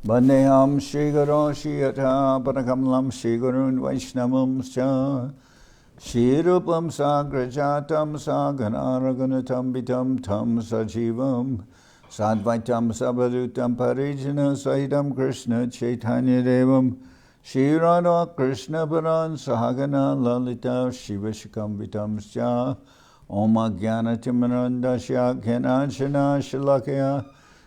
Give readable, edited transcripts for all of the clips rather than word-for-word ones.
Bandeham Shri Guru Shri Yata Padakamalam Shri Gurun Vaishnavam Scha Shri Rupam Sagrajatam Saganaraganatam Vitam Tam Sajivam Sadvaitam Sabadutam Parijana Sahitam Krishna Chaitanya Devam Shri Radha Krishna Paran Sahagana Lalita Shivashikam Vitam Scha Om Jnana Timarandasya Gyananjana Shalakya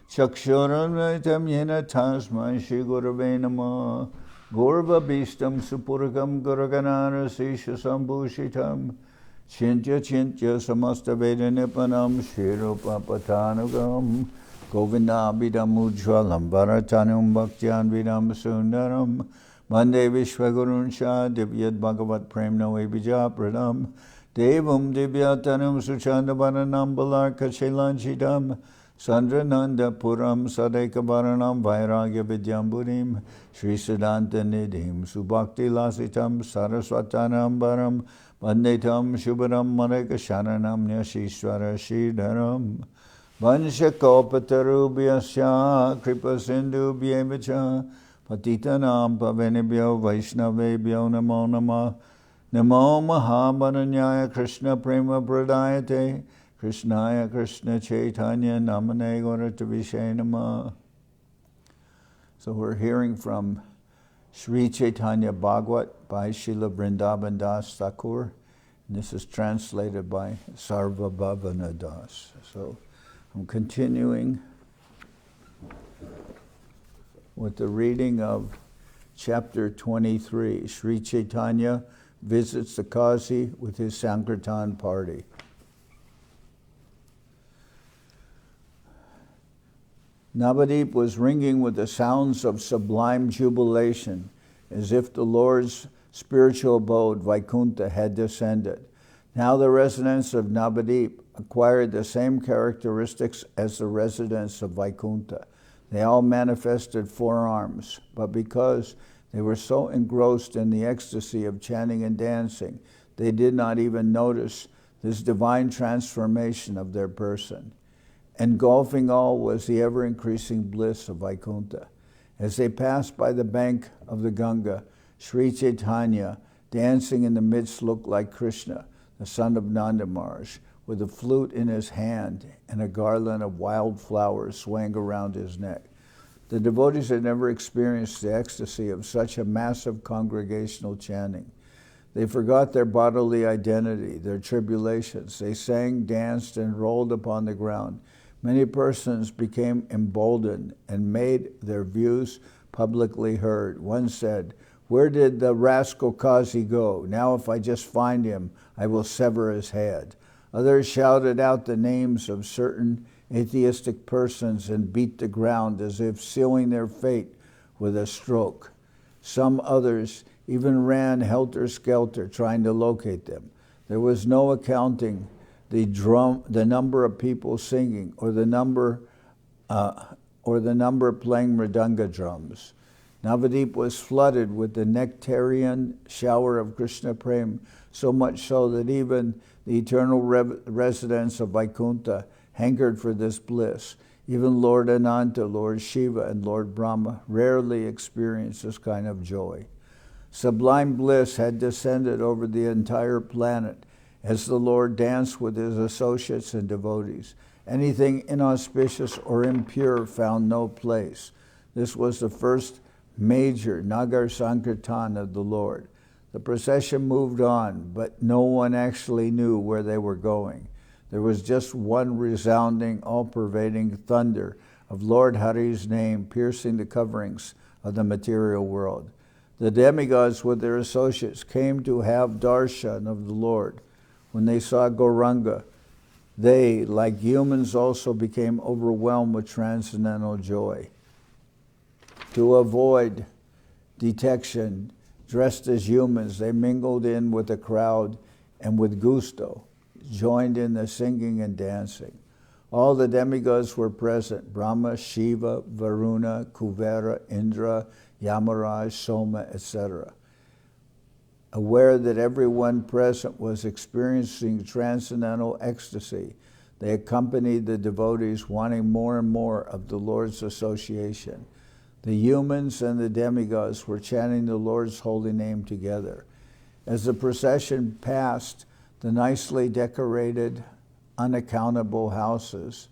Chakshuranvitam Yena Tasmai Shri Gurave Namah Gorva Bhistam Supurgam Guraganara Sisha Sambhushitam Chintya Samasta Veda Nipanam Shri Rupa Patanugam Govinda Abhidam Ujwalam Bharatanum Bhaktyan Vidam Sundaram Mande Vishwagurun Shah Divyad Bhagavat Prem Noe Bija Pradam Devam Divyatanam Suchandabaranam Balarka Chelanchidam Sandrananda Puram Sadeka Baranam Vairagya Vidyamburim Sri Siddhanta Nidhim Subhakti Lasitam Saraswatanam Baram Vandetam Shubharam Mareka Sharanam Nyashishwara Shridharam Vanshakopatarubyasya Kripa Sindhu Bhyevacha Patitanam Pavenibhyo Vaishnavebhyo Namo Namah Namo Mahamananyaya Krishna Prema Pradayate Krishnaya Krishna Chaitanya Namane Gauratavishe Namah. So we're hearing from Sri Chaitanya Bhagawat by Srila Vrindaban Das Thakur. And this is translated by Sarvabhavana Das. So I'm continuing with the reading of chapter 23. Sri Chaitanya visits the Kazi with his Sankirtan party. Navadip was ringing with the sounds of sublime jubilation, as if the Lord's spiritual abode, Vaikuntha, had descended. Now the residents of Navadip acquired the same characteristics as the residents of Vaikuntha. They all manifested four arms, but because they were so engrossed in the ecstasy of chanting and dancing, they did not even notice this divine transformation of their person. Engulfing all was the ever-increasing bliss of Vaikuntha. As they passed by the bank of the Ganga, Sri Chaitanya, dancing in the midst, looked like Krishna, the son of Nanda Maharaj, with a flute in his hand and a garland of wild flowers swaying around his neck. The devotees had never experienced the ecstasy of such a massive congregational chanting. They forgot their bodily identity, their tribulations. They sang, danced, and rolled upon the ground. Many persons became emboldened and made their views publicly heard. One said, "Where did the rascal Kazi go? Now if I just find him, I will sever his head." Others shouted out the names of certain atheistic persons and beat the ground as if sealing their fate with a stroke. Some others even ran helter-skelter trying to locate them. There was no accounting the number of people singing, or the number playing mridanga drums. Navadip was flooded with the nectarian shower of Krishna Prem, so much so that even the eternal residents of Vaikuntha hankered for this bliss. Even Lord Ananta, Lord Shiva, and Lord Brahma rarely experienced this kind of joy. Sublime bliss had descended over the entire planet as the Lord danced with his associates and devotees. Anything inauspicious or impure found no place. This was the first major Nagar Sankirtan of the Lord. The procession moved on, but no one actually knew where they were going. There was just one resounding, all-pervading thunder of Lord Hari's name piercing the coverings of the material world. The demigods with their associates came to have darshan of the Lord. When they saw Gauranga, they, like humans, also became overwhelmed with transcendental joy. To avoid detection, dressed as humans, they mingled in with the crowd and with gusto joined in the singing and dancing. All the demigods were present: Brahma, Shiva, Varuna, Kuvera, Indra, Yamaraj, Soma, etc. Aware that everyone present was experiencing transcendental ecstasy, they accompanied the devotees, wanting more and more of the Lord's association. The humans and the demigods were chanting the Lord's holy name together. As the procession passed the nicely decorated, unaccountable houses,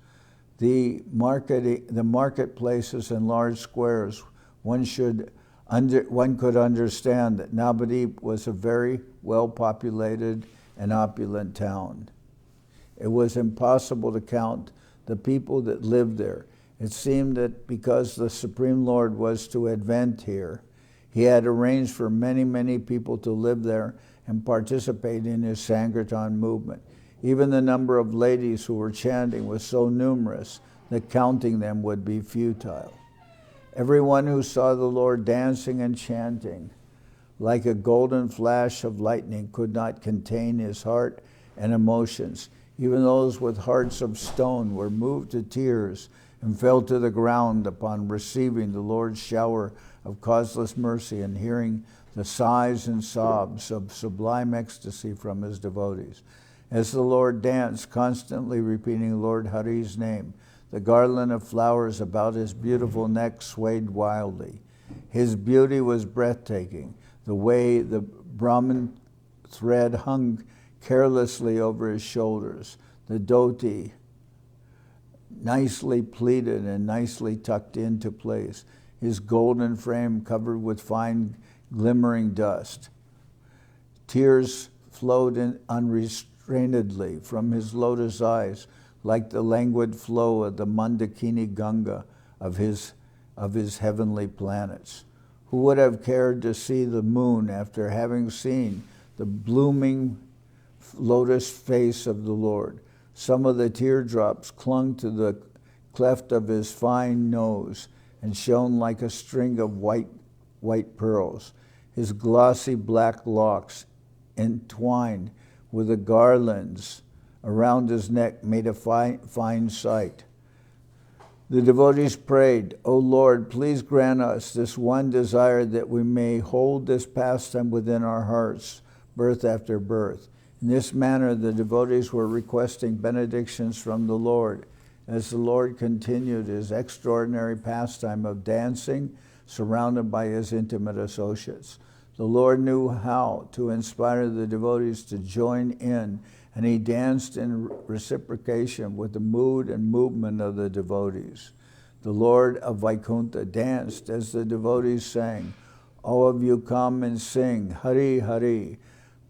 the marketplaces and large squares, one could understand that Navadip was a very well-populated and opulent town. It was impossible to count the people that lived there. It seemed that because the Supreme Lord was to advent here, he had arranged for many, many people to live there and participate in his Sankirtan movement. Even the number of ladies who were chanting was so numerous that counting them would be futile. Everyone who saw the Lord dancing and chanting like a golden flash of lightning could not contain his heart and emotions. Even those with hearts of stone were moved to tears and fell to the ground upon receiving the Lord's shower of causeless mercy and hearing the sighs and sobs of sublime ecstasy from his devotees. As the Lord danced, constantly repeating Lord Hari's name, the garland of flowers about his beautiful neck swayed wildly. His beauty was breathtaking. The way the Brahman thread hung carelessly over his shoulders, the dhoti nicely pleated and nicely tucked into place, his golden frame covered with fine glimmering dust. Tears flowed unrestrainedly from his lotus eyes like the languid flow of the Mandakini Ganga of his heavenly planets. Who would have cared to see the moon after having seen the blooming lotus face of the Lord? Some of the teardrops clung to the cleft of his fine nose and shone like a string of white pearls. His glossy black locks, entwined with the garlands around his neck, made a fine sight. The devotees prayed, "O Lord, please grant us this one desire, that we may hold this pastime within our hearts, birth after birth." In this manner, the devotees were requesting benedictions from the Lord as the Lord continued his extraordinary pastime of dancing, surrounded by his intimate associates. The Lord knew how to inspire the devotees to join in, and he danced in reciprocation with the mood and movement of the devotees. The Lord of Vaikuntha danced as the devotees sang, "All of you come and sing, Hari Hari.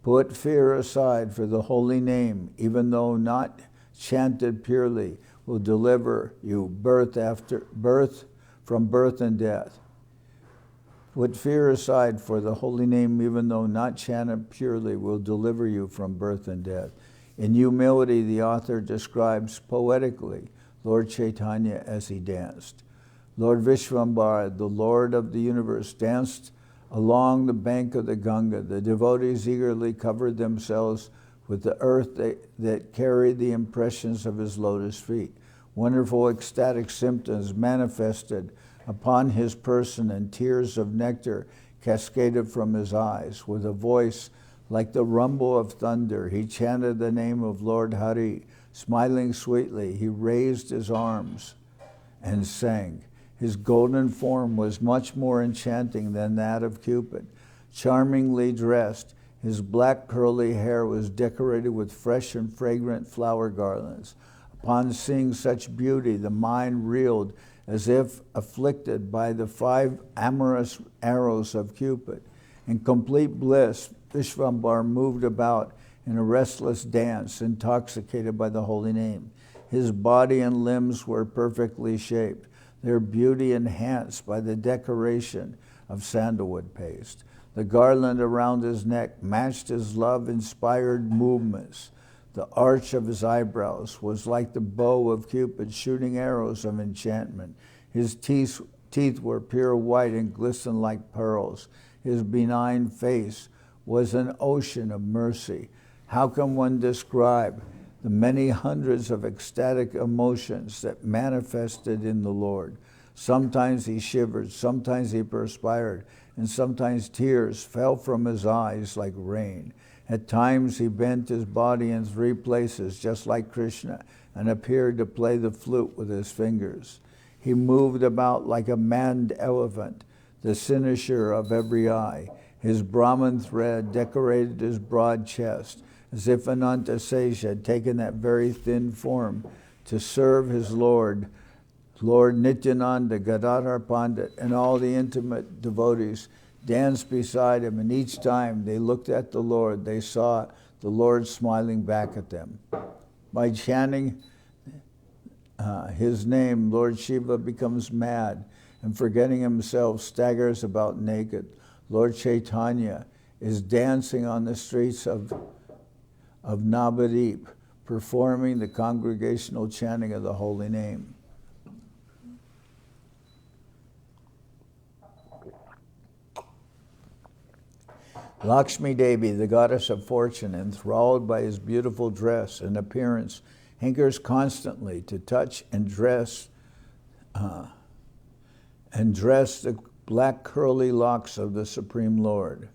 Put fear aside, for the holy name, even though not chanted purely, will deliver you from birth and death." Put fear aside, for the holy name, even though not chanted purely, will deliver you from birth and death. In humility, the author describes poetically Lord Chaitanya as he danced. Lord Vishvambara, the Lord of the universe, danced along the bank of the Ganga. The devotees eagerly covered themselves with the earth that carried the impressions of his lotus feet. Wonderful ecstatic symptoms manifested upon his person, and tears of nectar cascaded from his eyes. With a voice like the rumble of thunder, he chanted the name of Lord Hari. Smiling sweetly, he raised his arms and sang. His golden form was much more enchanting than that of Cupid. Charmingly dressed, his black curly hair was decorated with fresh and fragrant flower garlands. Upon seeing such beauty, the mind reeled as if afflicted by the 5 amorous arrows of Cupid. In complete bliss, Vishvambar moved about in a restless dance, intoxicated by the holy name. His body and limbs were perfectly shaped, their beauty enhanced by the decoration of sandalwood paste. The garland around his neck matched his love-inspired movements. The arch of his eyebrows was like the bow of Cupid shooting arrows of enchantment. His teeth were pure white and glistened like pearls. His benign face was an ocean of mercy. How can one describe the many hundreds of ecstatic emotions that manifested in the Lord? Sometimes he shivered, sometimes he perspired, and sometimes tears fell from his eyes like rain. At times he bent his body in 3 places, just like Krishna, and appeared to play the flute with his fingers. He moved about like a manned elephant, the cynosure of every eye. His Brahman thread decorated his broad chest, as if Anantasesha had taken that very thin form to serve his Lord Nityananda, Gadadhar Pandit, and all the intimate devotees danced beside him, and each time they looked at the Lord, they saw the Lord smiling back at them. By chanting his name, Lord Shiva becomes mad and, forgetting himself, staggers about naked. Lord Chaitanya is dancing on the streets of Navadip, performing the congregational chanting of the holy name. Lakshmi Devi, the goddess of fortune, enthralled by his beautiful dress and appearance, hankers constantly to touch and dress the black curly locks of the Supreme Lord,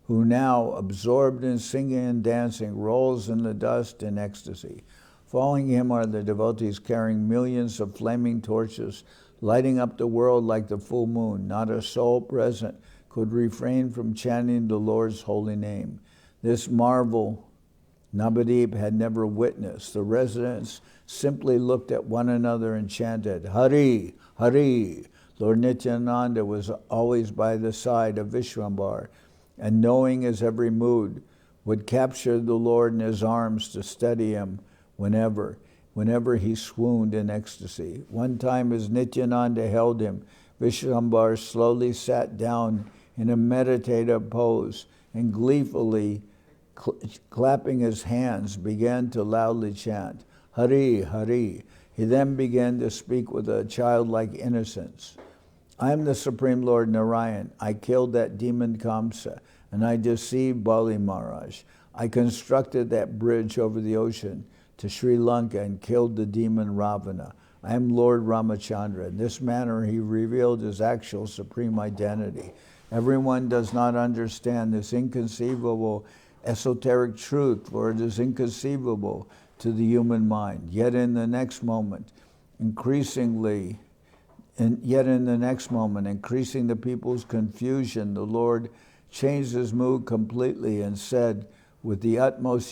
who now, absorbed in singing and dancing, rolls in the dust in ecstasy. Following him are the devotees carrying millions of flaming torches, lighting up the world like the full moon. Not a soul present could refrain from chanting the Lord's holy name. This marvel Navadip had never witnessed. The residents simply looked at one another and chanted, Hari, Hari. Lord Nityananda was always by the side of Vishwambar, and knowing his every mood, would capture the Lord in his arms to steady him whenever he swooned in ecstasy. One time as Nityananda held him, Vishwambar slowly sat down in a meditative pose and gleefully clapping his hands began to loudly chant, Hari, Hari. He then began to speak with a childlike innocence. I am the Supreme Lord Narayan. I killed that demon Kamsa, and I deceived Bali Maharaj. I constructed that bridge over the ocean to Sri Lanka and killed the demon Ravana. I am Lord Ramachandra. In this manner, he revealed his actual supreme identity. Everyone does not understand this inconceivable esoteric truth, for it is inconceivable to the human mind. Yet in the next moment, increasing the people's confusion, the Lord changed his mood completely and said with the utmost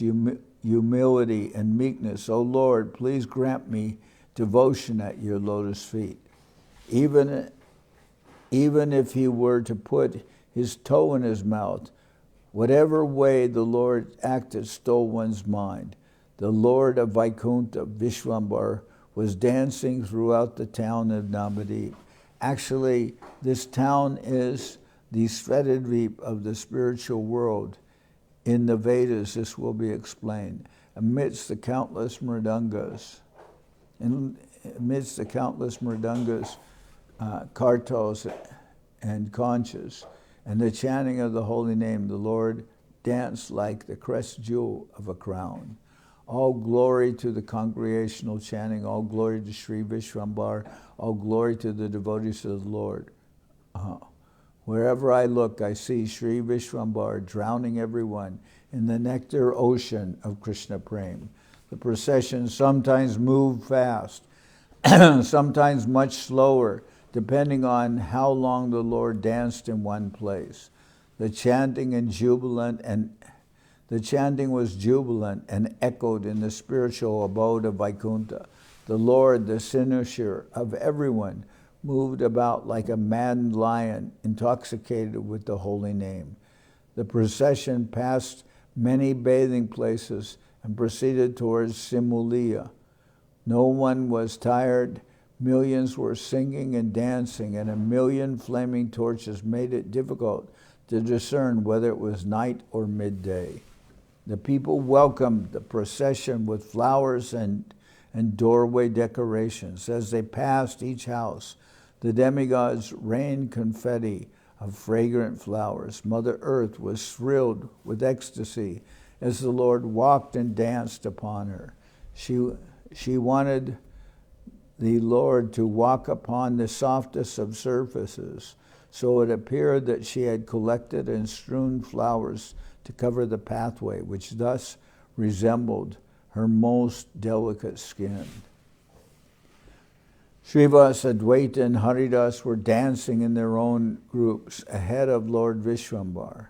humility and meekness, O Lord, please grant me devotion at your lotus feet. Even if he were to put his toe in his mouth, whatever way the Lord acted stole one's mind. The Lord of Vaikuntha, Vishwambar, was dancing throughout the town of Navadip. Actually, this town is the Svetadvip of the spiritual world. In the Vedas, this will be explained. Amidst the countless mridangas, kartals, and conchas, and the chanting of the holy name, the Lord danced like the crest jewel of a crown. All glory to the congregational chanting, all glory to Sri Vishwambar, all glory to the devotees of the Lord. Wherever I look, I see Sri Vishwambar drowning everyone in the nectar ocean of Krishna Prem. The procession sometimes moved fast, sometimes much slower, depending on how long the Lord danced in one place. The chanting was jubilant and echoed in the spiritual abode of Vaikuntha. The Lord, the cynosure of everyone, moved about like a maddened lion, intoxicated with the holy name. The procession passed many bathing places and proceeded towards Simulia. No one was tired. Millions were singing and dancing, and a million flaming torches made it difficult to discern whether it was night or midday. The people welcomed the procession with flowers and doorway decorations. As they passed each house, the demigods rained confetti of fragrant flowers. Mother Earth was thrilled with ecstasy as the Lord walked and danced upon her. She wanted the Lord to walk upon the softest of surfaces, so it appeared that she had collected and strewn flowers to cover the pathway, which thus resembled her most delicate skin. Srivas, Advaita, and Haridas were dancing in their own groups ahead of Lord Vishwambar.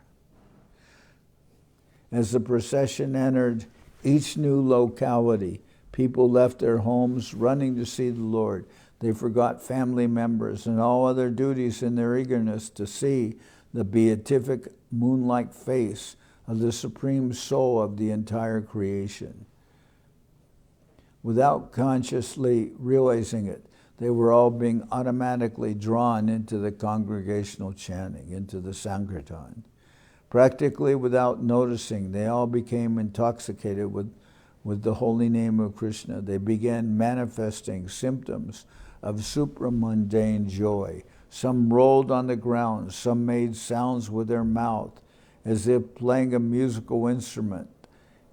As the procession entered each new locality, people left their homes running to see the Lord. They forgot family members and all other duties in their eagerness to see the beatific moon-like face of the Supreme Soul of the entire creation. Without consciously realizing it, they were all being automatically drawn into the congregational chanting, into the Sankirtan. Practically without noticing, they all became intoxicated with the holy name of Krishna. They began manifesting symptoms of supramundane joy. Some rolled on the ground, some made sounds with their mouth as if playing a musical instrument,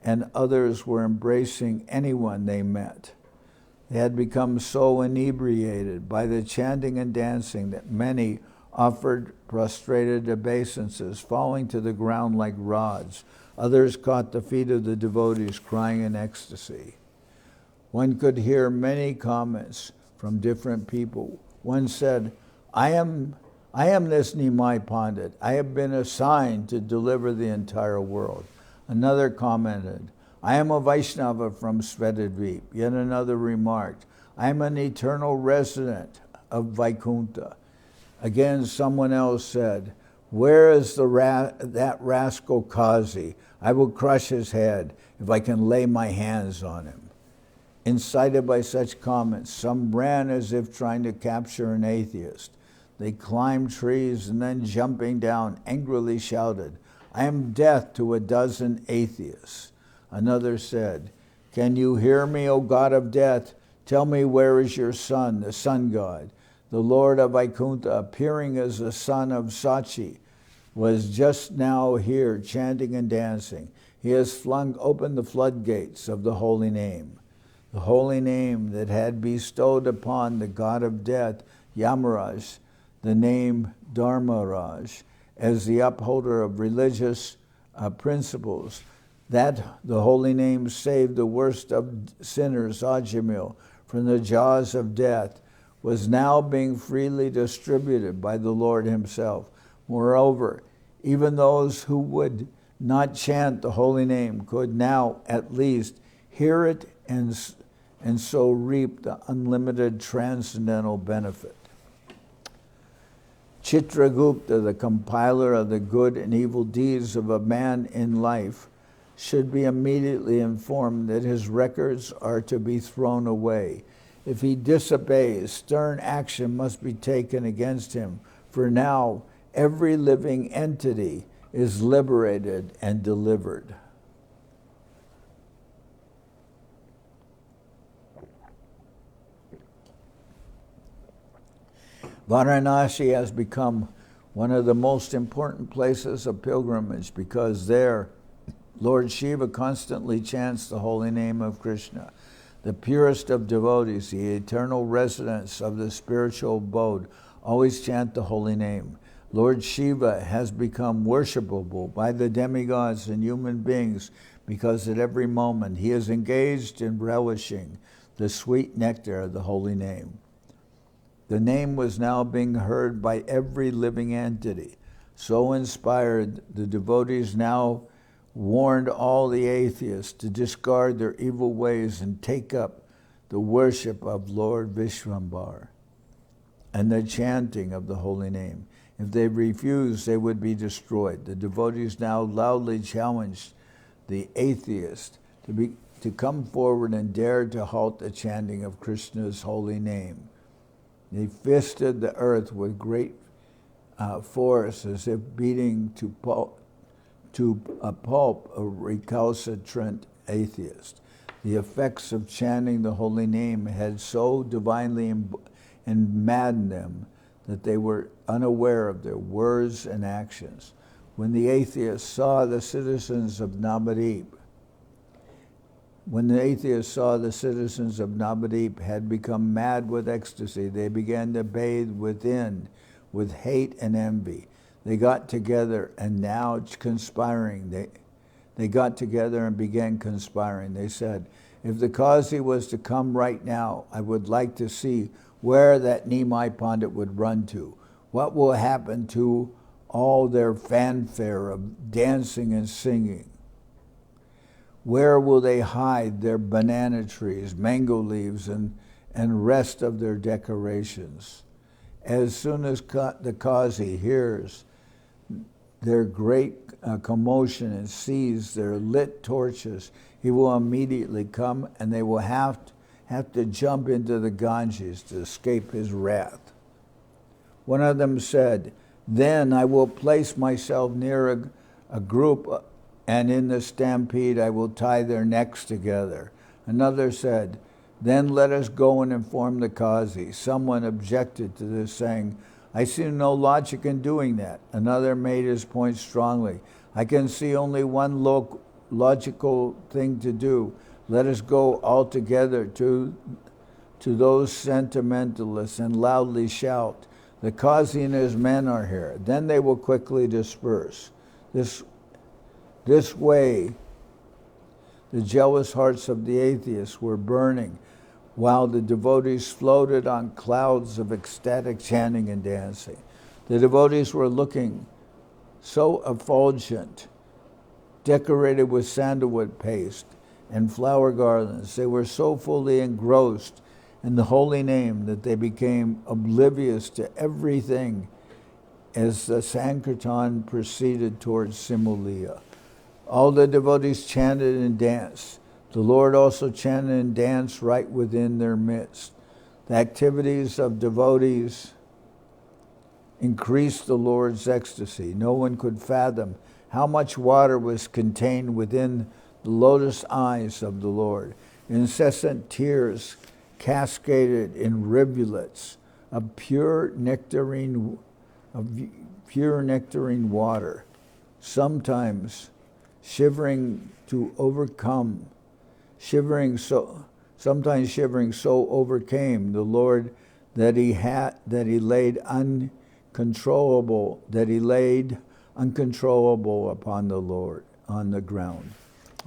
and others were embracing anyone they met. They had become so inebriated by the chanting and dancing that many offered prostrated obeisances, falling to the ground like rods. Others caught the feet of the devotees, crying in ecstasy. One could hear many comments from different people. One said, I am this Nimai Pandit. I have been assigned to deliver the entire world. Another commented, I am a Vaishnava from Svetadvip. Yet another remarked, I am an eternal resident of Vaikuntha. Again, someone else said, where is that rascal Kazi? I will crush his head if I can lay my hands on him. Incited by such comments, some ran as if trying to capture an atheist. They climbed trees and then jumping down angrily shouted, I am death to a dozen atheists. Another said, can you hear me, O God of death? Tell me, where is your son, the sun god? The Lord of Vaikuntha, appearing as the son of Sachi, was just now here chanting and dancing. He has flung open the floodgates of the holy name. The holy name that had bestowed upon the god of death, Yamaraj, the name Dharmaraj, as the upholder of religious principles. That the holy name saved the worst of sinners, Ajamil, from the jaws of death, was now being freely distributed by the Lord himself. Moreover, even those who would not chant the holy name could now at least hear it and so reap the unlimited transcendental benefit. Chitragupta, the compiler of the good and evil deeds of a man in life, should be immediately informed that his records are to be thrown away. If he disobeys, stern action must be taken against him, for now every living entity is liberated and delivered. Varanasi has become one of the most important places of pilgrimage because there Lord Shiva constantly chants the holy name of Krishna. The purest of devotees, the eternal residents of the spiritual abode, always chant the holy name. Lord Shiva has become worshipable by the demigods and human beings because at every moment he is engaged in relishing the sweet nectar of the holy name. The name was now being heard by every living entity. So inspired, the devotees now warned all the atheists to discard their evil ways and take up the worship of Lord Vishwambar and the chanting of the holy name. If they refused, they would be destroyed. The devotees now loudly challenged the atheist to come forward and dare to halt the chanting of Krishna's holy name. They fisted the earth with great force as if beating to a pulp a recalcitrant atheist. The effects of chanting the holy name had so divinely maddened them that they were unaware of their words and actions. When the atheists saw the citizens of Navadvip had become mad with ecstasy, they began to bathe within with hate and envy. They got together and now conspiring. They got together and began conspiring. They said, If the Kazi was to come right now, I would like to see where that Nimai Pandit would run to. What will happen to all their fanfare of dancing and singing? Where will they hide their banana trees, mango leaves, and rest of their decorations? As soon as the Kazi hears their great commotion and sees their lit torches, he will immediately come, and they will have to jump into the Ganges to escape his wrath. One of them said, then I will place myself near a group, and in the stampede I will tie their necks together. Another said, then let us go and inform the Kazi. Someone objected to this, saying, I see no logic in doing that. Another made his point strongly. I can see only one logical thing to do. Let us go all together to those sentimentalists and loudly shout, the Kazi and his men are here. Then they will quickly disperse. This way, the jealous hearts of the atheists were burning, while the devotees floated on clouds of ecstatic chanting and dancing. The devotees were looking so effulgent, decorated with sandalwood paste and flower garlands. They were so fully engrossed in the holy name that they became oblivious to everything as the Sankirtan proceeded towards Simulia. All the devotees chanted and danced. The Lord also chanted and danced right within their midst. The activities of devotees increased the Lord's ecstasy. No one could fathom how much water was contained within the lotus eyes of the Lord. Incessant tears cascaded in rivulets of pure nectarine water, sometimes shivering so overcame the Lord that he laid uncontrollable upon the Lord on the ground.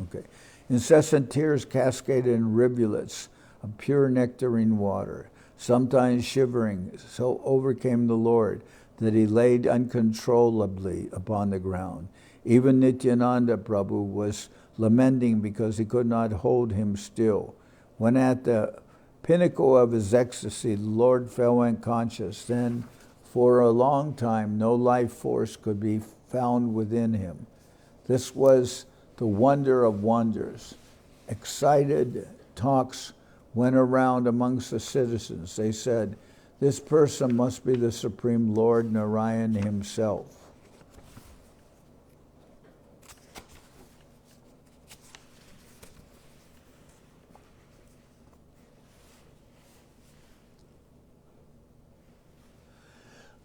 Okay. Incessant tears cascaded in rivulets of pure nectarine water, sometimes shivering, so overcame the Lord that he laid uncontrollably upon the ground. Even Nityananda Prabhu was lamenting because he could not hold him still. When at the pinnacle of his ecstasy, the Lord fell unconscious. Then, for a long time, no life force could be found within him. This was the wonder of wonders. Excited talks went around amongst the citizens. They said, this person must be the Supreme Lord Narayan himself.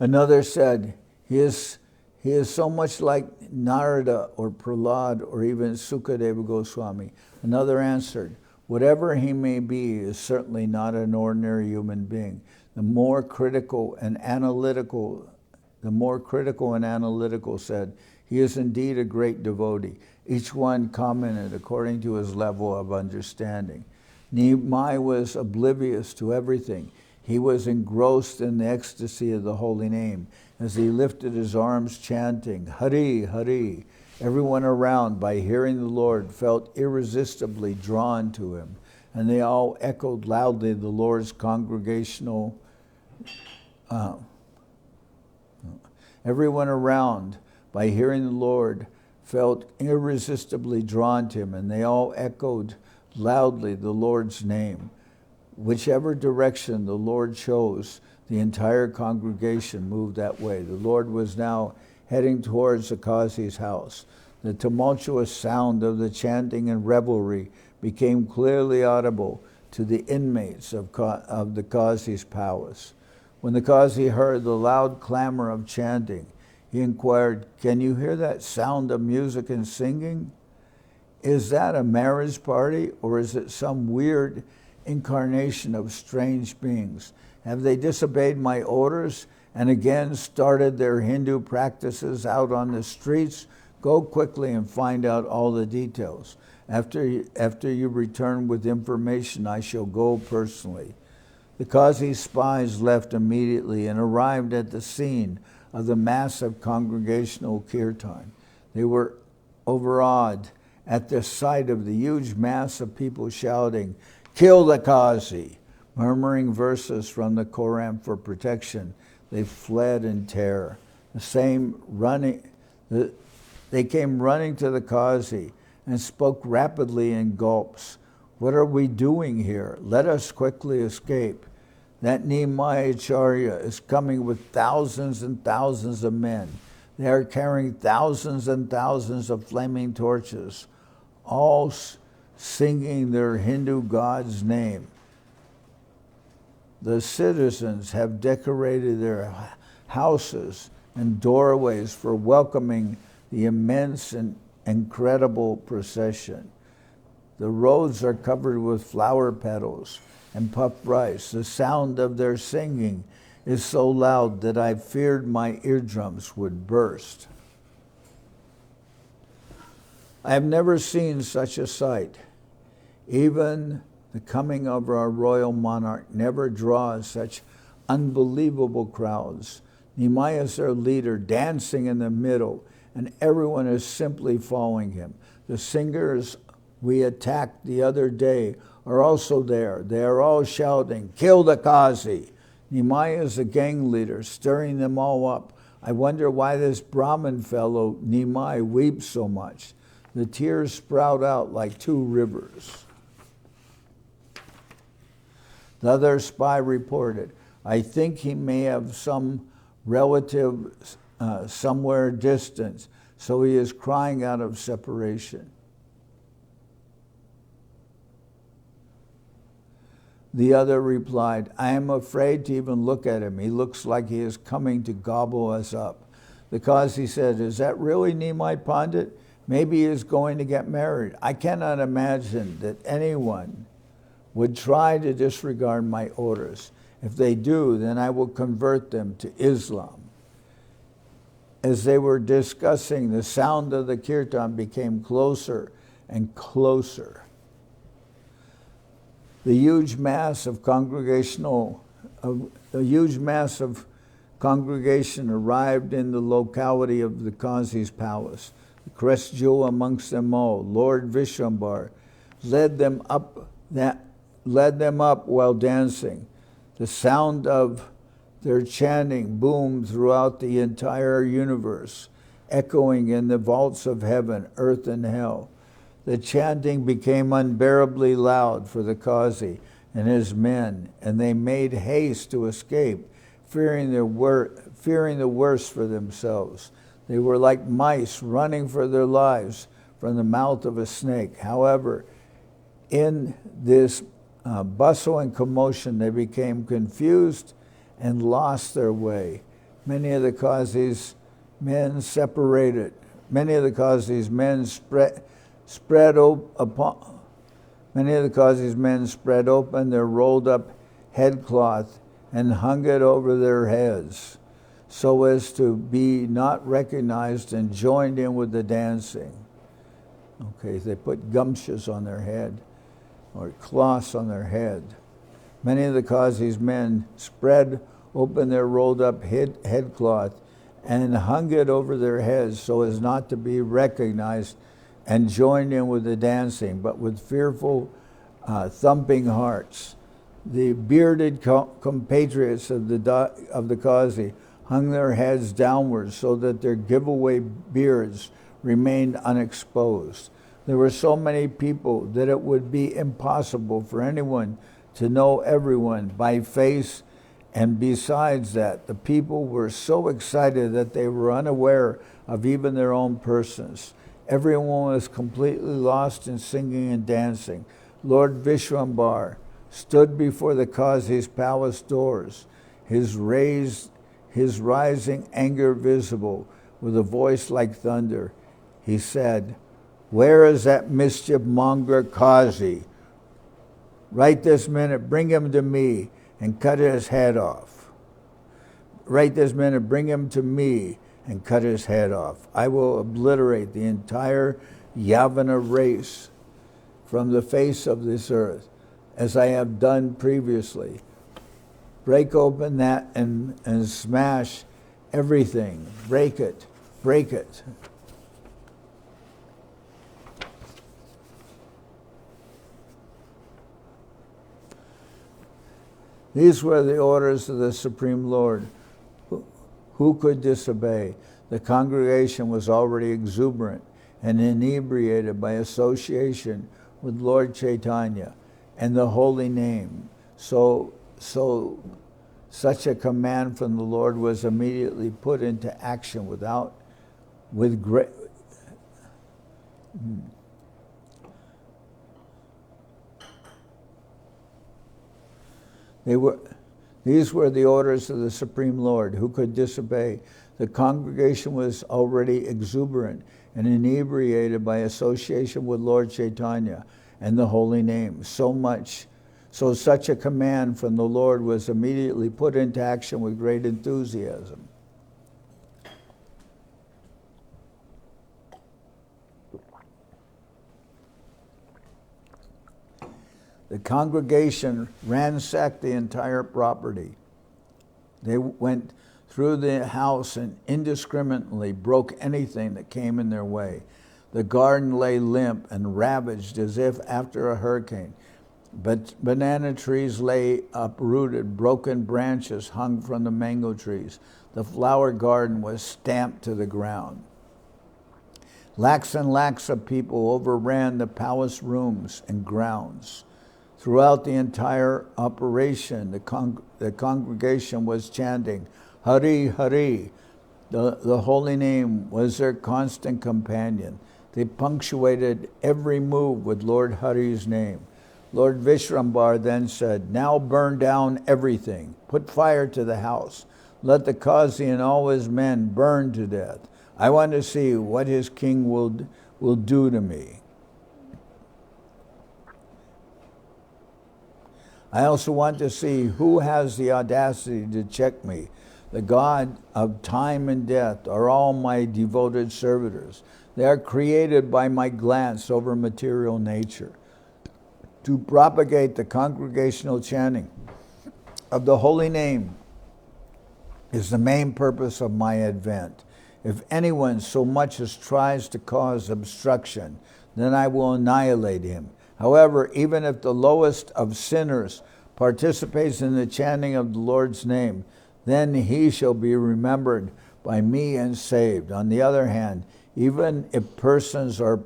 Another said, he is so much like Narada or Prahlad or even Sukadeva Goswami. Another answered, whatever he may be is certainly not an ordinary human being. The more critical and analytical said, he is indeed a great devotee. Each one commented according to his level of understanding. Nimai was oblivious to everything. He was engrossed in the ecstasy of the holy name as he lifted his arms chanting, Hari, Hari. Everyone around, by hearing the Lord, felt irresistibly drawn to him, and they all echoed loudly the Lord's congregational. Everyone around, by hearing the Lord, felt irresistibly drawn to him, and they all echoed loudly the Lord's name. Whichever direction the Lord chose, the entire congregation moved that way. The Lord was now heading towards the Kazi's house. The tumultuous sound of the chanting and revelry became clearly audible to the inmates of the Kazi's palace. When the Kazi heard the loud clamor of chanting, he inquired, can you hear that sound of music and singing? Is that a marriage party, or is it some weird incarnation of strange beings? Have they disobeyed my orders and again started their Hindu practices out on the streets? Go quickly and find out all the details. After you return with information, I shall go personally. The Kazi's spies left immediately and arrived at the scene of the massive congregational kirtan. They were overawed at the sight of the huge mass of people shouting, "Kill the Kazi!" Murmuring verses from the Quran for protection, they fled in terror. They came running to the Kazi and spoke rapidly in gulps. "What are we doing here? Let us quickly escape. That Nimai Acharya is coming with thousands and thousands of men. They are carrying thousands and thousands of flaming torches, all singing their Hindu god's name. The citizens have decorated their houses and doorways for welcoming the immense and incredible procession. The roads are covered with flower petals and puffed rice. The sound of their singing is so loud that I feared my eardrums would burst. I have never seen such a sight. Even the coming of our royal monarch never draws such unbelievable crowds. Nimai is their leader, dancing in the middle, and everyone is simply following him. The singers we attacked the other day are also there. They are all shouting, "Kill the Kazi!" Nimai is the gang leader, stirring them all up. I wonder why this Brahmin fellow, Nimai, weeps so much. The tears sprout out like two rivers. The other spy reported, "I think he may have some relative somewhere distant, so he is crying out of separation." The other replied, "I am afraid to even look at him. He looks like he is coming to gobble us up." The Kazi said, "Is that really Nimai Pandit? Maybe he is going to get married. I cannot imagine that anyone would try to disregard my orders. If they do, then I will convert them to Islam." As they were discussing, the sound of the kirtan became closer and closer. The huge mass of congregation arrived in the locality of the Kazi's palace. The crest jewel amongst them all, Lord Vishwambar, led them up while dancing. The sound of their chanting boomed throughout the entire universe, echoing in the vaults of heaven, earth, and hell. The chanting became unbearably loud for the Kazi and his men, and they made haste to escape, fearing the worst for themselves. They were like mice running for their lives from the mouth of a snake. However, in this bustle and commotion, they became confused and lost their way. Many of the Kazi's men spread open their rolled up headcloth and hung it over their heads so as to be not recognized and joined in with the dancing. Okay, they put gumshoes on their head or cloths on their head. Many of the Kazi's men spread open their rolled up headcloth and hung it over their heads so as not to be recognized and joined in with the dancing, but with fearful thumping hearts. The bearded compatriots of the Kazi hung their heads downwards so that their giveaway beards remained unexposed. There were so many people that it would be impossible for anyone to know everyone by face, and besides that, the people were so excited that they were unaware of even their own persons. Everyone was completely lost in singing and dancing. Lord Vishwambar stood before the Kazi's palace doors, his rising anger visible, with a voice like thunder. He said, "Where is that mischief monger Kazi? Right this minute, bring him to me and cut his head off. Right this minute, bring him to me and cut his head off. I will obliterate the entire Yavana race." from the face of this earth, as I have done previously. Break open that and smash everything. Break it. Break it. These were the orders of the Supreme Lord. Who could disobey? The congregation was already exuberant and inebriated by association with Lord Chaitanya and the holy name. So such a command from the Lord was immediately put into action with great. These were the orders of the Supreme Lord. Who could disobey? The congregation was already exuberant and inebriated by association with Lord Chaitanya and the holy name. So such a command from the Lord was immediately put into action with great enthusiasm. The congregation ransacked the entire property. They went through the house and indiscriminately broke anything that came in their way. The garden lay limp and ravaged as if after a hurricane. But banana trees lay uprooted, broken branches hung from the mango trees. The flower garden was stamped to the ground. Lakhs and lakhs of people overran the palace rooms and grounds. Throughout the entire operation, the congregation was chanting, Hari, Hari. The holy name was their constant companion. They punctuated every move with Lord Hari's name. Lord Vishrambar then said, now burn down everything. Put fire to the house. Let the Kazi and all his men burn to death. I want to see what his king will do to me. I also want to see who has the audacity to check me. The God of time and death are all my devoted servitors. They are created by my glance over material nature. To propagate the congregational chanting of the holy name is the main purpose of my advent. If anyone so much as tries to cause obstruction, then I will annihilate him. However, even if the lowest of sinners participates in the chanting of the Lord's name, then he shall be remembered by me and saved. On the other hand, even if persons are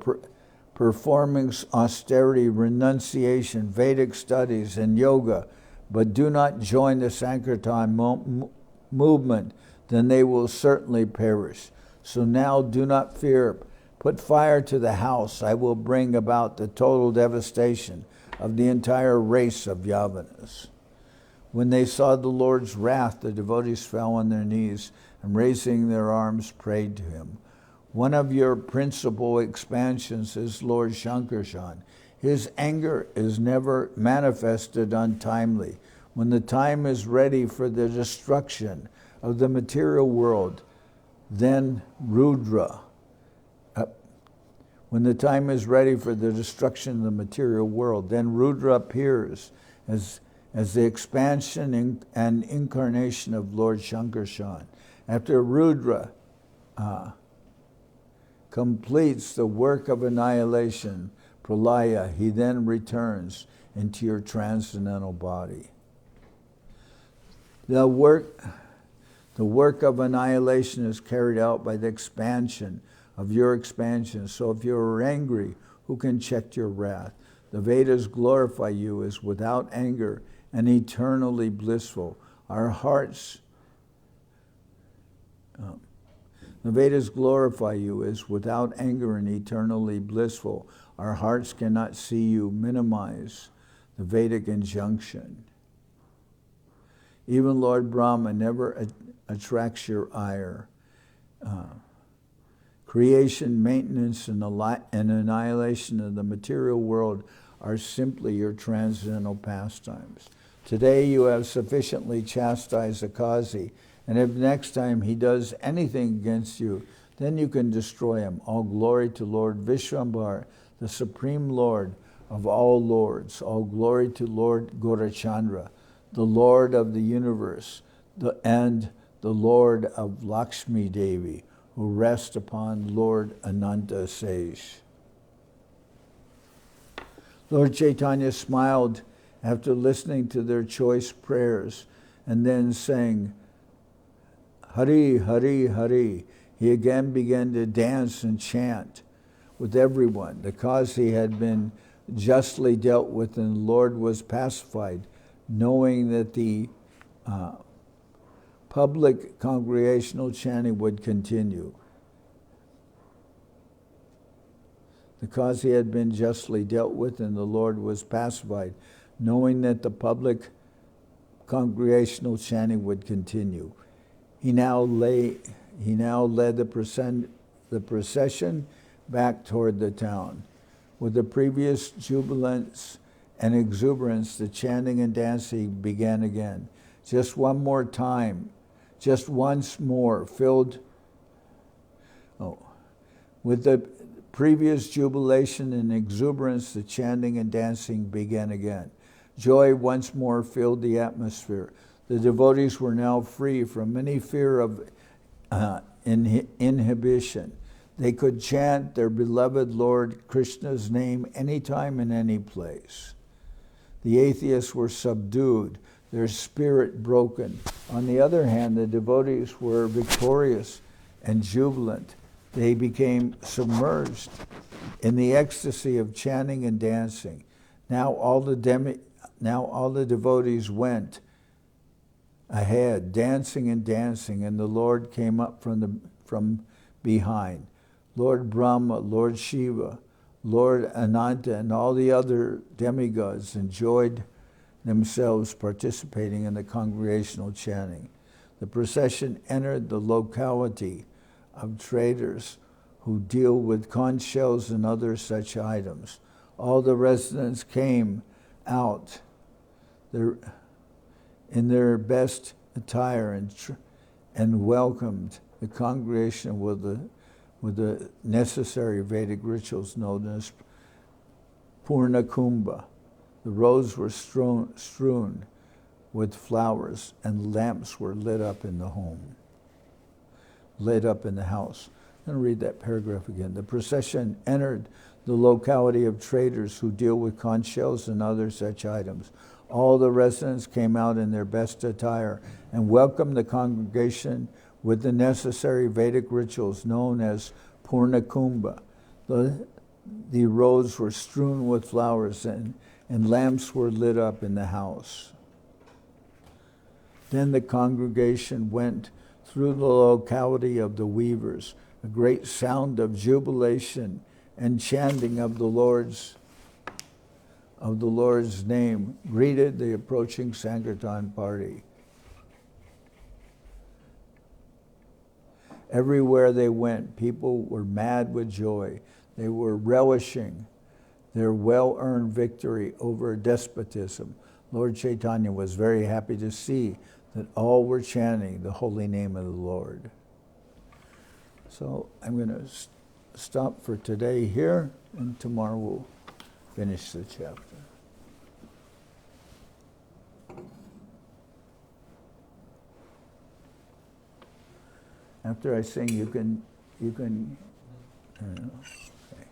performing austerity, renunciation, Vedic studies, and yoga, but do not join the Sankirtan movement, then they will certainly perish. So now do not fear. Put fire to the house. I will bring about the total devastation of the entire race of Yavanas. When they saw the Lord's wrath, the devotees fell on their knees and raising their arms prayed to him. One of your principal expansions is Lord Shankarshan. His anger is never manifested untimely. When the time is ready for the destruction of the material world, then Rudra. When the time is ready for the destruction of the material world, then Rudra appears as the expansion and incarnation of Lord Shankarshan. After Rudra completes the work of annihilation, pralaya, he then returns into your transcendental body. The work of annihilation is carried out by the expansion of your expansion. So if you are angry, who can check your wrath? The Vedas glorify you as without anger and eternally blissful. Our hearts, the Vedas glorify you as without anger and eternally blissful. Our hearts cannot see you minimize the Vedic injunction. Even Lord Brahma never attracts your ire. Creation, maintenance, and annihilation of the material world are simply your transcendental pastimes. Today you have sufficiently chastised the Kazi, and if next time he does anything against you, then you can destroy him. All glory to Lord Vishrambar, the Supreme Lord of all lords. All glory to Lord Gaurachandra, the Lord of the universe, and the Lord of Lakshmi Devi, who rest upon Lord Ananta Sage. Lord Chaitanya smiled after listening to their choice prayers and then sang, Hari, Hari, Hari. He again began to dance and chant with everyone. The Kazi had been justly dealt with and the Lord was pacified, knowing that the public congregational chanting would continue. The Kazi had been justly dealt with and the Lord was pacified, knowing that the public congregational chanting would continue. He now led the procession back toward the town. With the previous jubilance and exuberance, the chanting and dancing began again. Just one more time, just once more, with the previous jubilation and exuberance, the chanting and dancing began again. Joy once more filled the atmosphere. The devotees were now free from any fear of inhibition. They could chant their beloved Lord Krishna's name anytime and any place. The atheists were subdued, their spirit broken. On the other hand, the devotees were victorious and jubilant. They became submerged in the ecstasy of chanting and dancing. Now all the devotees went ahead, dancing and dancing, and the Lord came up from behind. Lord Brahma, Lord Shiva, Lord Ananta, and all the other demigods enjoyed themselves participating in the congregational chanting. The procession entered the locality of traders who deal with conch shells and other such items. All the residents came out in their best attire and welcomed the congregation with the necessary Vedic rituals known as Purna Kumbha. The roads were strewn with flowers and lamps were lit up in the house. I'm going to read that paragraph again. The procession entered the locality of traders who deal with conch shells and other such items. All the residents came out in their best attire and welcomed the congregation with the necessary Vedic rituals known as Purna Kumbha. The roads were strewn with flowers and lamps were lit up in the house. Then the congregation went through the locality of the weavers. A great sound of jubilation and chanting of the Lord's name greeted the approaching Sankirtan party. Everywhere they went, people were mad with joy. They were relishing their well-earned victory over despotism. Lord Chaitanya was very happy to see that all were chanting the holy name of the Lord. So I'm going to stop for today here, and tomorrow we'll finish the chapter. After I sing, you can I don't know. Okay.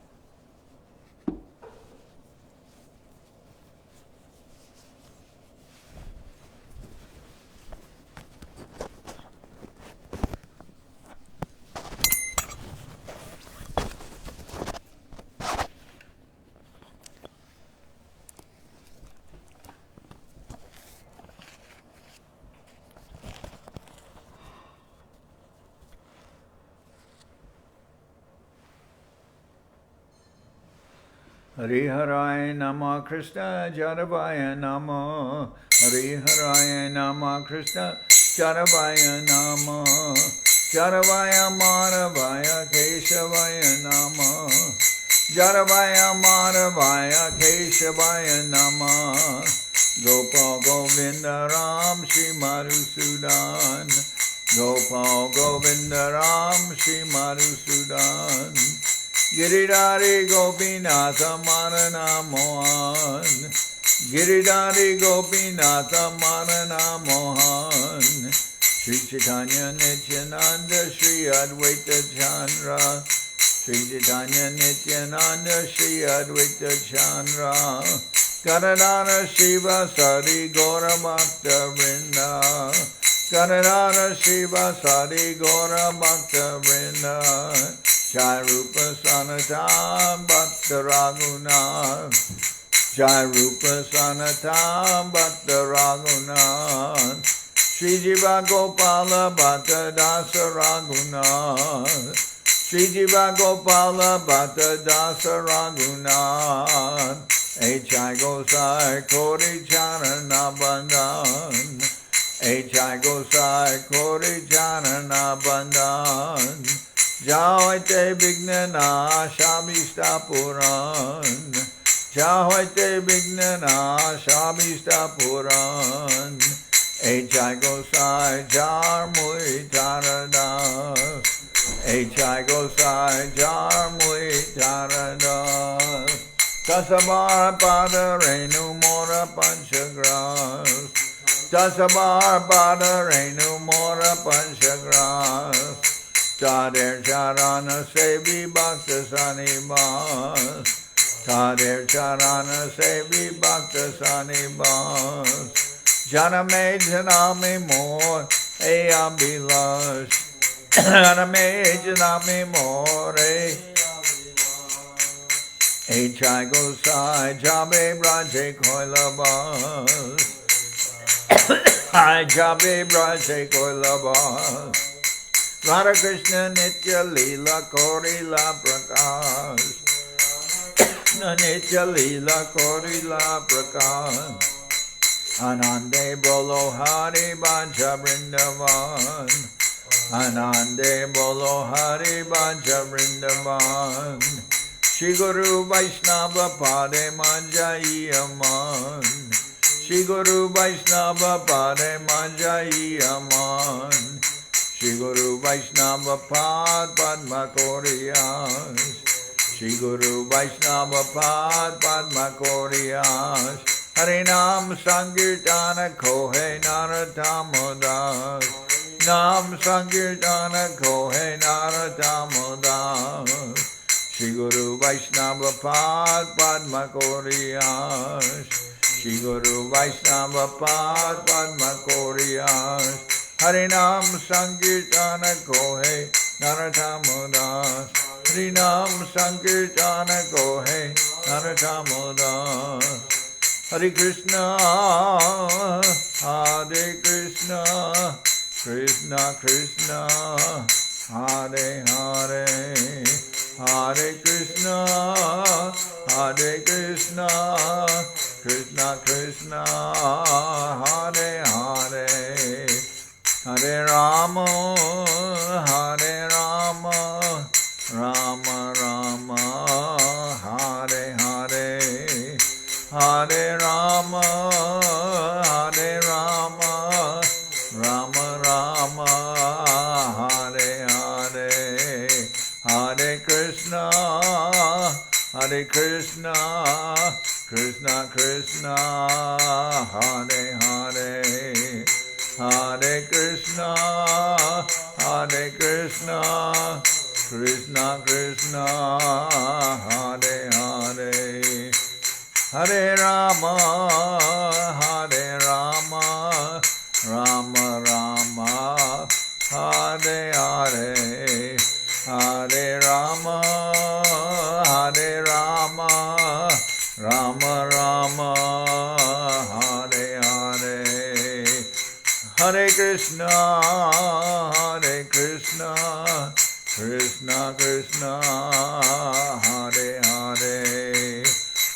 Hari Haraya Nama Krishna Jaravaya Nama Hari Haraya Nama Krishna Jaravaya Nama Jaravaya Maravaya Keshavaya Nama Jaravaya Maravaya Keshavaya Nama Gopal Govinda Ram Shri Madhusudan Gopal Govinda Ram Shri Madhusudan Giridhari Gopinatha Marana Mohan, Giridhari Gopinatha Marana Mohan, Sri Chaitanya Nityananda Sri Advaita Chandra, Sri Chaitanya Nityananda Sri Advaita Chandra, Gadadhara Shiva Sari Gaura Bhakta Vrinda, Gadadhara Shiva Sari Gaura Bhakta Vrinda, Jai Rupa Sanatan Bhakta Raghunath, Jai Rupa Sanatan Bhakta Raghunath, Sri Jiva Gopala Bhakta Dasa Raghunath, Sri Jiva Gopala Bhakta Dasa Raghunath, H.I. Gosai Kori Charana Bandhan, H.I. Gosai Kori Charana Bandhan, Jahoite Vignana Shabista Puran, Jahoite Vignana Shabista Puran, H.I. Gosai Jar Mui Taradas, H.I. Gosai Jar Mui Taradas, Tasabar Pada Renu Mora Panchagras, Tasabar Pada Renu Mora Panchagras, Tader Charana Sevi Bhakta Sanibas, Tader Charana Sevi Bhakta Sanibas, Janame Janame Mor Eambilash, Janame Janame Mor H.I. Gosai Jabe Braje Koilabas, I Jabe Braje Koilabas, Radha Krishna Nitya Leela Korila Prakash, Nitya Leela Korila Prakash, Anande Bolo Hari Bhaja Vrindaban, Anande Bolo Hari Bhaja Vrindaban, Shri Guru Vaishnava Pade Manjai Aman, Shri Guru Vaishnava Pade Manjai Aman, Shri Guru Vaishnava Pad Padma Koriyas, Shri Guru Vaishnava Pad Padma Koriyas, Harinam Sankirtana Kohe Naratamodas, Nam Sankirtana Kohe Naratamodas, Shri Guru Vaishnava Pad Padma Koriyas, Shri Guru Vaishnava Pad Padma Koriyas, Harinam Sankirtana Kohe Naratamodas, Harinam Sankirtana Kohe Naratamodas, Hare Krishna, Hare Krishna, Krishna Krishna, Hare Hare, Hare Krishna, Hare Krishna, Krishna Krishna, Hare Hare, Hare Rama, Hare Rama, Rama Rama, Hare Hare, Hare Rama, Hare Rama, Rama Rama, Hare Hare, Hare Krishna, Hare Krishna, Krishna Krishna, Hare Hare, Hare Krishna, Hare Krishna, Krishna Krishna, Hare Hare, Hare Rama, Hare Rama, Rama Rama, Hare Hare, Hare Rama, Hare Rama, Rama Rama, Hare Hare, Hare Krishna, Hare Krishna, Krishna Krishna, Hare Hare,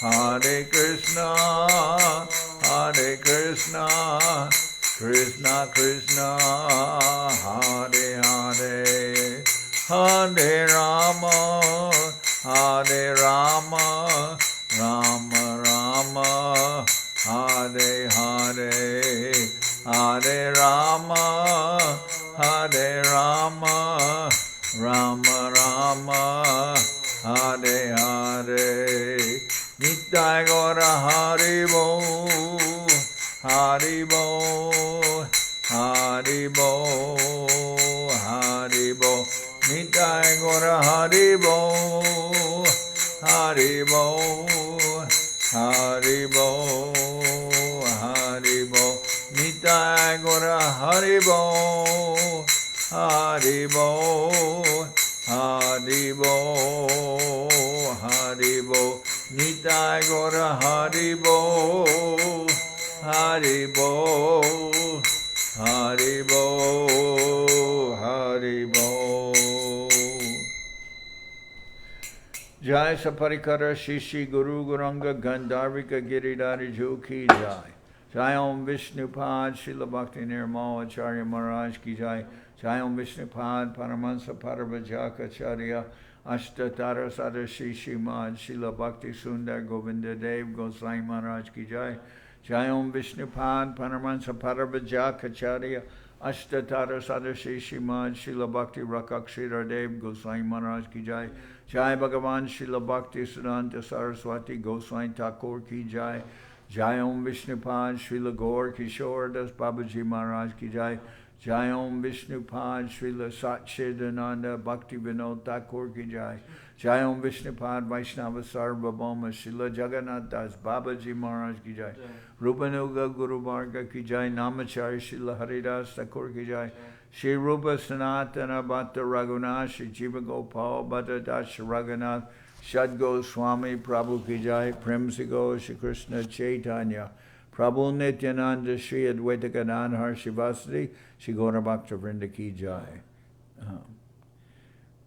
Hare Krishna, Hare Krishna, Krishna Krishna, Hare Hare, Hare Rama, Hare Rama, Rama Rama, Hare Hare, Hare Rama, Hare Rama, Rama Rama, Hare Hare, Nitai Gora Haribo, Haribo, Haribo, Haribo, Nitai Gora Haribo, Haribo, Haribo, Haribo, Nitai Gora Haribo, Haribo, Haribo, Haribo, Nitai Gora Haribo, Haribo, Haribo, Haribo. Jai Saparikara Shishi Guru Guranga Gandharvika Giridhari Ju Ki Jai. Jai Om Vishnupad Srila Bhakti Nirmal Acharya Maharaj Ki Jai. Jai Om Vishnupad Paramahansa Parabhajakacharya Ashtatara Sadashi Shimad Srila Bhakti Sundar Govinda Dev Goswami Maharaj Ki Jai. Jai Om Vishnupad Paramahansa Parabhajakacharya Ashtatara Sadashi Shimad Srila Bhakti Rakakshira Dev Goswami Maharaj Ki Jai. Jai Bhagavan Srila Bhakti Siddhanta Saraswati Goswami Thakur Ki Jai. Jai Om Vishnupad Srila Gaur Kishore Das Babaji Maharaj Ki Jai. Jai Om Vishnupad Srila Satchidananda Bhakti Vinod Thakur Ki Jai. Jai Om Vishnupad Vaishnava Sarvabhauma Srila Jagannath Das Babaji Maharaj Ki Jai. Rupanuga Guru Varga Ki Jai. Namachari Srila Haridas Thakur Ki Jai. Shri Rupa Sanatana Bhatta Raghunath Shri Jiva Gopal Bhatta Das Raghunath Shad Goswami Prabhu Ki Jai. Premsigo Shri Krishna Chaitanya Prabhu Nityananda Shri Advaita Gadadhar Shivasati Shri Gaura Bhakta Vrinda Ki Jai.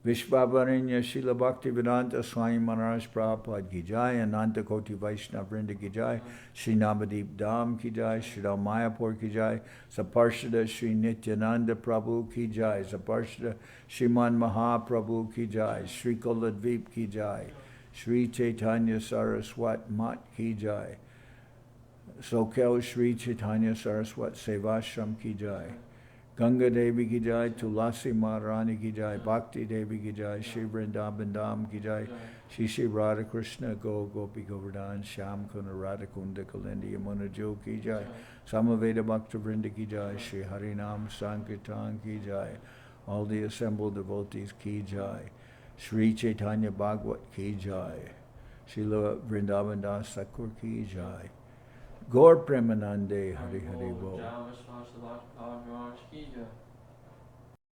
Vishvabharinya Srila Bhakti Vedanta Swami Maharaj Prabhupada Ki Jai. Ananta Koti Vaishnava Vrinda Ki Jai. Shri Navadip Dham Ki Jai. Shri Dal Mayapur Ki Jai. Saparshada Shri Nityananda Prabhu Ki Jai. Saparshada Shriman Mahaprabhu Ki Jai. Shri Koladvip Ki Jai. Shri Chaitanya Saraswat Mat Ki Jai. Soquel Shri Chaitanya Saraswat Seva Ashram Ki Jai. Ganga Devi Ki Jai, Tulasi Maharani Ki Jai, Bhakti Devi Ki Jai, Shri Vrindaban Dham Ki Jai, Shri Radha Krishna Gopi Govardhan, Sham Kuna Radha Kunda Kalindi Yamuna Jo Ki Jai, Samaveda Bhakta Vrinda Ki Jai, Shri Harinam Sankirtan Ki Jai, all the assembled devotees Ki Jai, Shri Chaitanya Bhagawat Ki Jai, Srila Vrindaban Das Thakur Ki Jai, Gaur Premanande Hari Hari Bo.